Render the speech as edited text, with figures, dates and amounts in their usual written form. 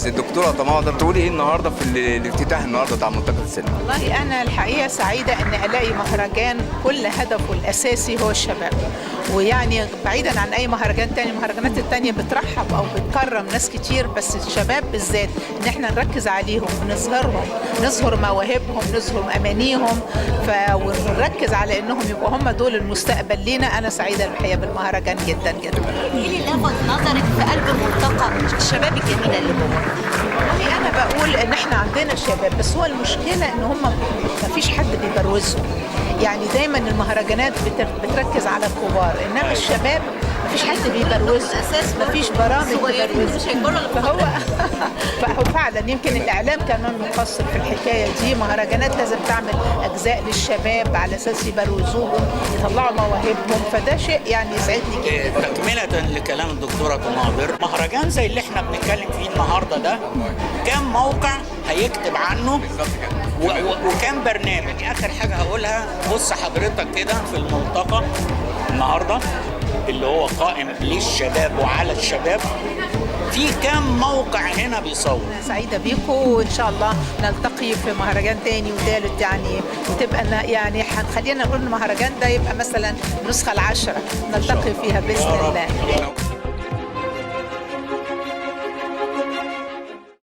الدكتوره طماطم تقولي ايه النهارده في الافتتاح النهارده بتاع منطقه السينما؟ والله أنا الحقيقة سعيدة أن ألاقي مهرجان كل هدفه الأساسي هو الشباب، ويعني بعيدا عن أي مهرجان تاني. المهرجانات التانية بترحب أو بتكرم ناس كتير، بس الشباب بالذات إن احنا نركز عليهم ونظهرهم، نظهر مواهبهم، نظهر أمانيهم، ونركز على إنهم يبقوا هم دول المستقبل لينا. أنا سعيدة الحقيقة بالمهرجان جدا جدا. ايه اللي لفت نظرك في قلب ملتقى الشباب الجميله اللي جوه؟ والله انا بقول ان احنا عندنا شباب، بس هو المشكله ان هم ما فيش حد بيبروزهم. يعني دايما المهرجانات بتركز على الكبار، انما الشباب ما فيش حد بيبروزهم، ما فيش برامج تبروزهم. فهو فعلا يمكن الاعلام كمان مقصر في الحكايه دي. مهرجانات لازم تعمل اجزاء للشباب على اساس يبروزوهم، يطلعوا مواهبهم، فده شيء يعني يسعدني جدا. تكملة لكلام الدكتورة طنابر، مهرجان زي اللي احنا بنتكلم فيه النهارده ده كام موقع هيكتب عنه وكام برنامج. اخر حاجة هقولها، بص حضرتك كده في الملتقى النهارده اللي هو قائم للشباب وعلى الشباب، في كام موقع هنا بيصور. سعيدة بيكم، وإن شاء الله نلتقي في مهرجان تاني وثالث يعني، وتبقى يعني خلينا نقول المهرجان ده يبقى مثلا النسخة 10 نلتقي فيها بإذن الله.